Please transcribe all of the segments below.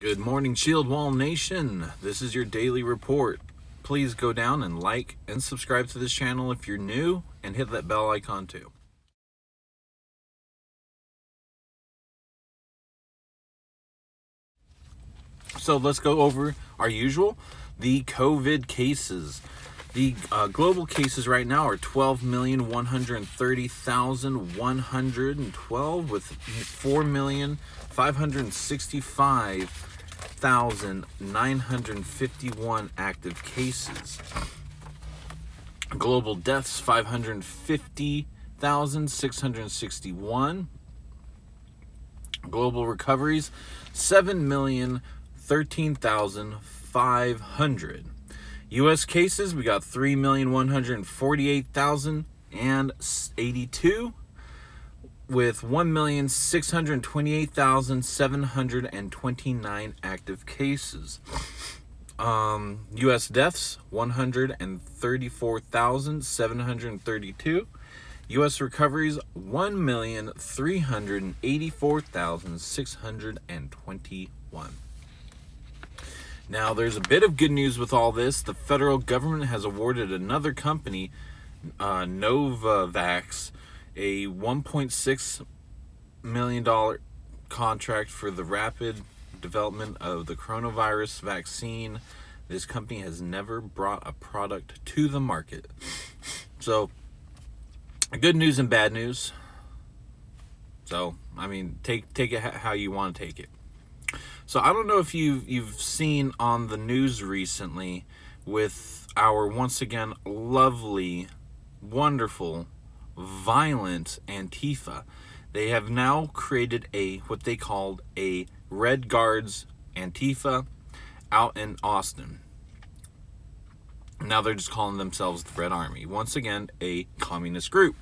Good morning, Shield Wall Nation. This is your daily report. Please go down and like and subscribe to this channel if you're new, and hit that bell icon too. So let's go over our usual, the COVID cases. The global cases right now are 12,130,112 with 4,565,951 active cases. Global deaths 550,661. Global recoveries 7,013,500. U.S. cases, we got 3,148,082 with 1,628,729 active cases. U.S. deaths, 134,732. U.S. recoveries, 1,384,621. Now, there's a bit of good news with all this. The federal government has awarded another company, Novavax, a $1.6 million contract for the rapid development of the coronavirus vaccine. This company has never brought a product to the market. So, good news and bad news. So, I mean, take it how you want to take it. So I don't know if you've seen on the news recently with our once again lovely, wonderful, violent Antifa. They have now created what they called a Red Guards Antifa out in Austin. Now they're just calling themselves the Red Army. Once again, a communist group.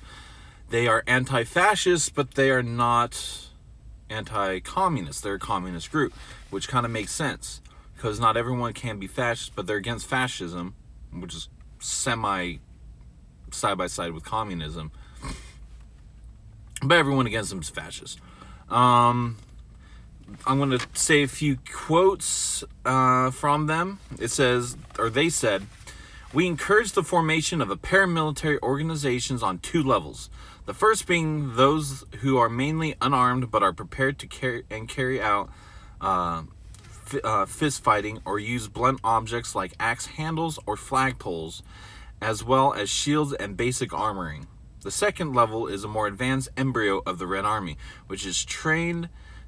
They are anti-fascist, but they are not anti-communist. They're a communist group, which kind of makes sense because not everyone can be fascist, but they're against fascism, which is semi side by side with communism. But everyone against them is fascist. I'm going to say a few quotes from them. It says, or they said, "We encourage the formation of a paramilitary organizations on two levels. The first being those who are mainly unarmed but are prepared to carry out fist fighting or use blunt objects like axe handles or flagpoles, as well as shields and basic armoring. The second level is a more advanced embryo of the Red Army, which is trained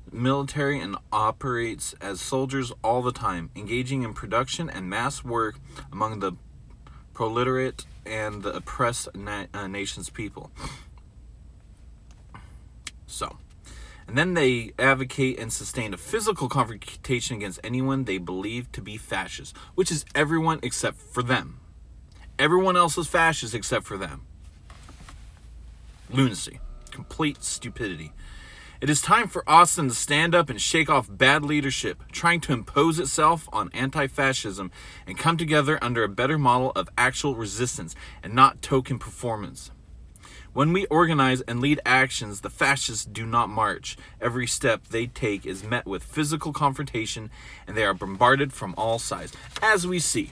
military and operates as soldiers all the time, engaging in production and mass work among the proletariat and the oppressed nation's people." So, and then they advocate and sustain a physical confrontation against anyone they believe to be fascist, which is everyone except for them. Everyone else is fascist except for them. Lunacy. Complete stupidity. "It is time for Austin to stand up and shake off bad leadership, trying to impose itself on anti-fascism and come together under a better model of actual resistance and not token performance. When we organize and lead actions, the fascists do not march. Every step they take is met with physical confrontation, and they are bombarded from all sides." As we see,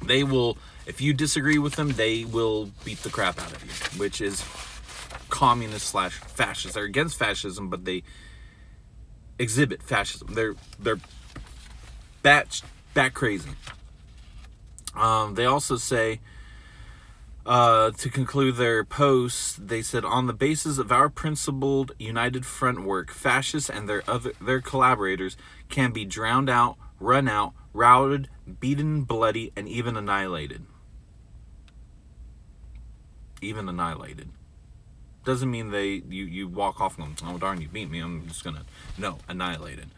they will, if you disagree with them, they will beat the crap out of you, which is communist / fascist. They're against fascism, but they exhibit fascism. They're bat crazy. They also say, to conclude their posts, they said, "On the basis of our principled united front work, fascists and their collaborators can be drowned out, run out, routed, beaten, bloody, and even annihilated." Even annihilated. Doesn't mean you walk off and go, "Oh darn, you beat me, I'm just gonna..." No, annihilated.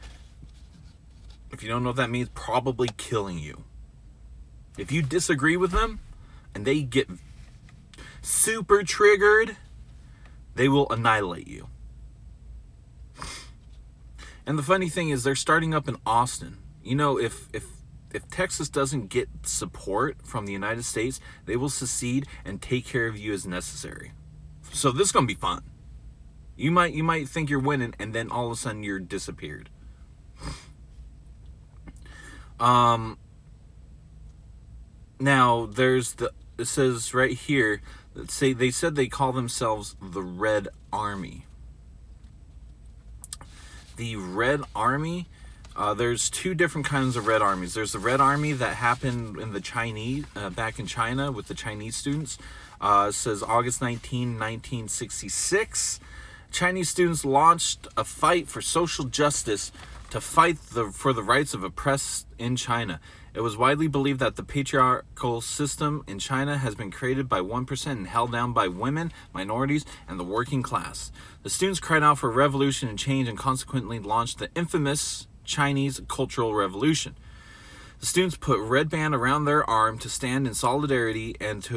If you don't know what that means, probably killing you. If you disagree with them and they get super triggered, they will annihilate you. And the funny thing is, they're starting up in Austin. You know, if Texas doesn't get support from the United States, they will secede and take care of you as necessary. So this is gonna be fun. You might think you're winning, and then all of a sudden you're disappeared. Now it says right here that they said they call themselves the Red Army. The Red Army, there's two different kinds of Red Armies. There's the Red Army that happened in the Chinese, back in China with the Chinese students. It says August 1966. Chinese students launched a fight for social justice to fight for the rights of oppressed in China. It was widely believed that the patriarchal system in China has been created by 1% and held down by women, minorities, and the working class. The students cried out for revolution and change and consequently launched the infamous Chinese Cultural Revolution. The students put red band around their arm to stand in solidarity and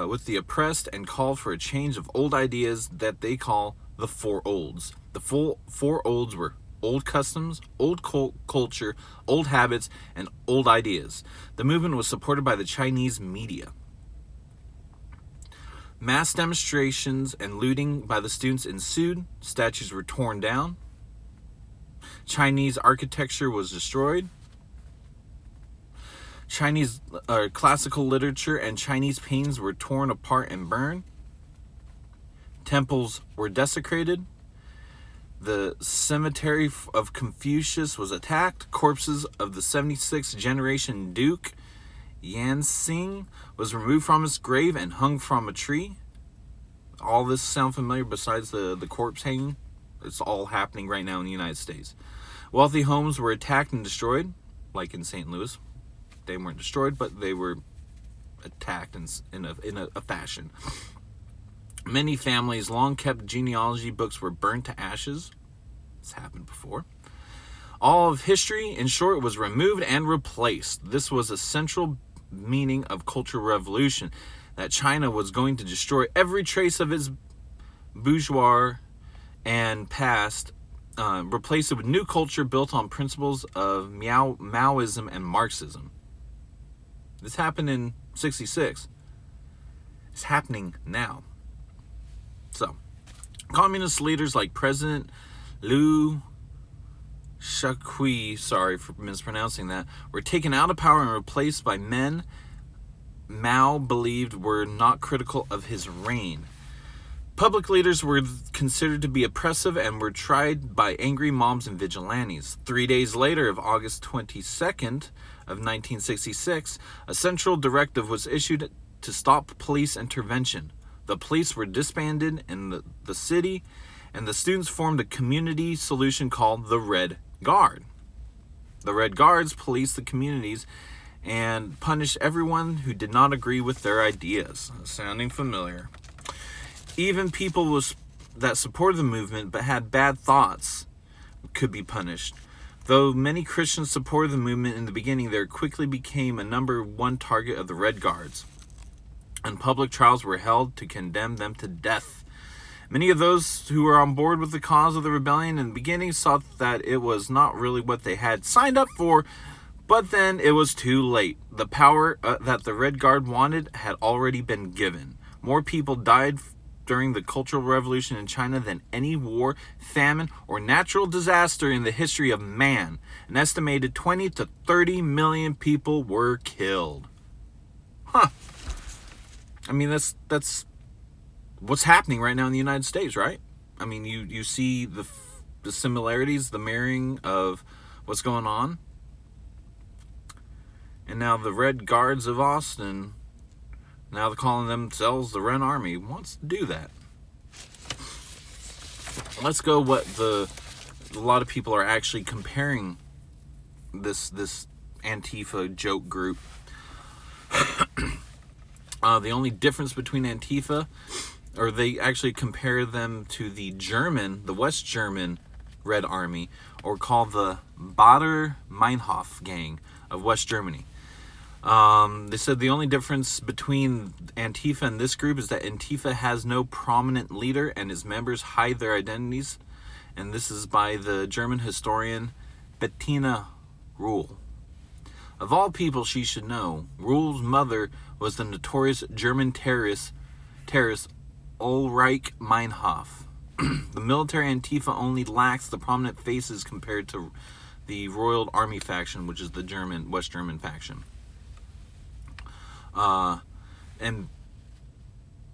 with the oppressed and called for a change of old ideas that they call the Four Olds. The four olds were old customs, old culture, old habits, and old ideas. The movement was supported by the Chinese media. Mass demonstrations and looting by the students ensued. Statues were torn down. Chinese architecture was destroyed. Chinese classical literature and Chinese paintings were torn apart and burned. Temples were desecrated. The cemetery of Confucius was attacked. Corpses of the 76th generation Duke Yanxing was removed from his grave and hung from a tree. All this sound familiar besides the corpse hanging? It's all happening right now in the United States. Wealthy homes were attacked and destroyed, like in St. Louis. They weren't destroyed, but they were attacked in a fashion. Many families' long-kept genealogy books were burnt to ashes. This happened before. All of history, in short, was removed and replaced. This was a central meaning of Cultural Revolution, that China was going to destroy every trace of its bourgeois and past, replace it with new culture built on principles of Maoism and Marxism. This happened in 1966. It's happening now. So, communist leaders like President Liu Shaoqi, sorry for mispronouncing that, were taken out of power and replaced by men Mao believed were not critical of his reign. Public leaders were considered to be oppressive and were tried by angry mobs and vigilantes. 3 days later, of August 22nd of 1966, a central directive was issued to stop police intervention. The police were disbanded in the city, and the students formed a community solution called the Red Guard. The Red Guards policed the communities and punished everyone who did not agree with their ideas. Sounding familiar. Even people that supported the movement but had bad thoughts could be punished. Though many Christians supported the movement in the beginning, they quickly became a number one target of the Red Guards, and public trials were held to condemn them to death. Many of those who were on board with the cause of the rebellion in the beginning saw that it was not really what they had signed up for, but then it was too late. The power that the Red Guard wanted had already been given. More people died during the Cultural Revolution in China than any war, famine, or natural disaster in the history of man. An estimated 20 to 30 million people were killed. Huh. I mean, that's what's happening right now in the United States, right? I mean, you see the similarities, the mirroring of what's going on. And now the Red Guards of Austin, now they're calling themselves the Red Army, wants to do that. Let's go what a lot of people are actually comparing this Antifa joke group. The only difference between Antifa, or they actually compare them to the West German Red Army, or called the Baader Meinhof gang of West Germany. They said the only difference between Antifa and this group is that Antifa has no prominent leader and its members hide their identities. And this is by the German historian Bettina Ruhl. Of all people she should know, Ruhl's mother was the notorious German terrorist Ulrike Meinhof. The military Antifa only lacks the prominent faces compared to the Royal Army faction, which is the West German faction. And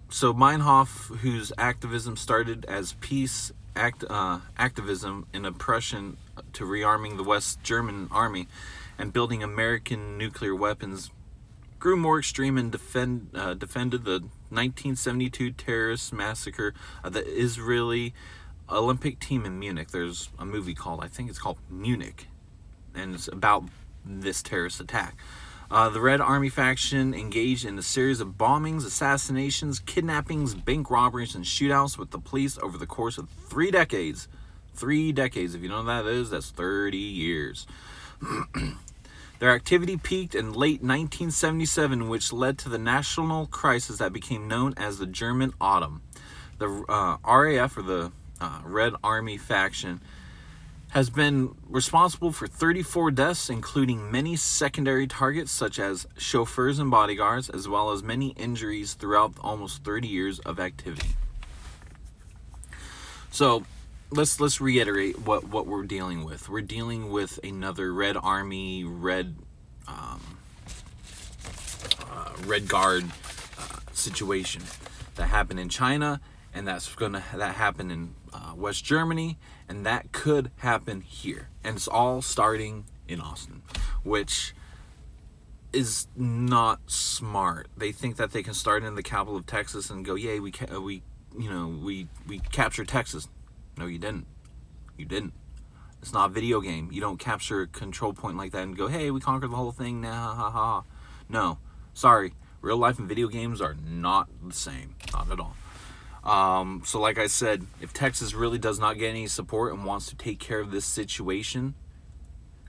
so Meinhof, whose activism started as peace activism in oppression to rearming the West German army and building American nuclear weapons, grew more extreme and defended the 1972 terrorist massacre of the Israeli Olympic team in Munich. There's a movie I think it's called Munich, and it's about this terrorist attack. The Red Army faction engaged in a series of bombings, assassinations, kidnappings, bank robberies, and shootouts with the police over the course of 3 decades. 3 decades, if you know what that is, that's 30 years. Their activity peaked in late 1977, which led to the national crisis that became known as the German Autumn. The RAF, or the Red Army faction, has been responsible for 34 deaths, including many secondary targets such as chauffeurs and bodyguards, as well as many injuries throughout almost 30 years of activity. So let's reiterate what we're dealing with. We're dealing with another Red Army, Red Guard situation that happened in China, and that happened in West Germany, and that could happen here. And it's all starting in Austin, which is not smart. They think that they can start in the capital of Texas and go, "Yay, we captured Texas." No, you didn't. You didn't. It's not a video game. You don't capture a control point like that and go, "Hey, we conquered the whole thing. Nah, ha ha ha." No, sorry. Real life and video games are not the same. Not at all. So like I said, if Texas really does not get any support and wants to take care of this situation,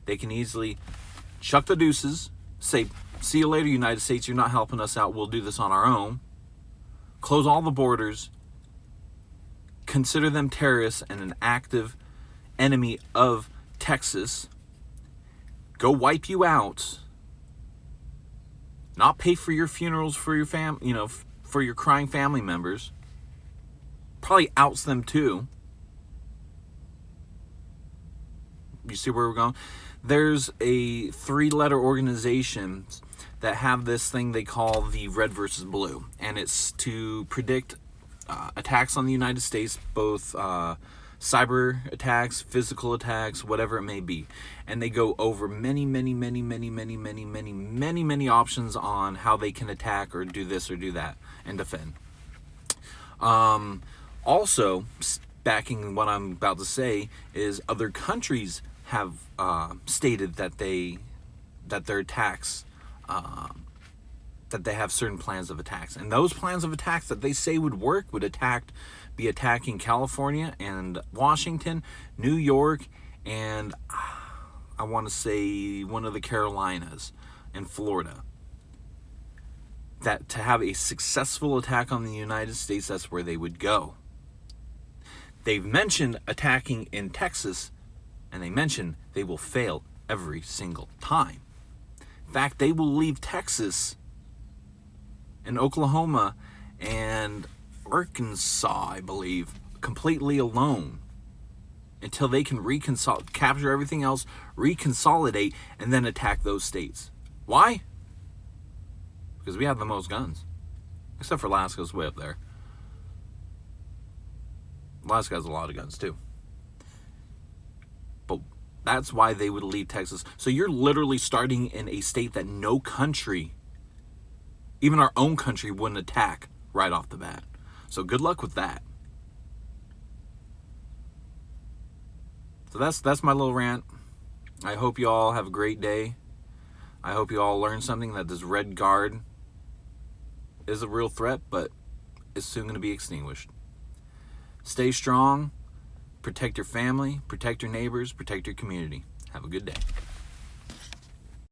they can easily chuck the deuces, say, "See you later, United States, you're not helping us out, we'll do this on our own," close all the borders, consider them terrorists and an active enemy of Texas, go wipe you out, not pay for your funerals for your for your crying family members, probably outs them too. You see where we're going? There's a 3-letter organization that have this thing they call the Red versus Blue, and it's to predict attacks on the United States, both cyber attacks, physical attacks, whatever it may be. And they go over many options on how they can attack or do this or do that and defend. Also, backing what I'm about to say, is other countries have stated that their attacks, that they have certain plans of attacks, and those plans of attacks that they say would work would be attacking California and Washington, New York, and I want to say one of the Carolinas and Florida. That to have a successful attack on the United States, that's where they would go. They've mentioned attacking in Texas, and they mention they will fail every single time. In fact, they will leave Texas and Oklahoma and Arkansas, I believe, completely alone until they can capture everything else, reconsolidate, and then attack those states. Why? Because we have the most guns. Except for Alaska's way up there. Alaska has a lot of guns too. But that's why they would leave Texas. So you're literally starting in a state that no country, even our own country, wouldn't attack right off the bat. So good luck with that. So that's my little rant. I hope you all have a great day. I hope you all learn something, that this Red Guard is a real threat, but it's soon going to be extinguished. Stay strong, protect your family, protect your neighbors, protect your community. Have a good day.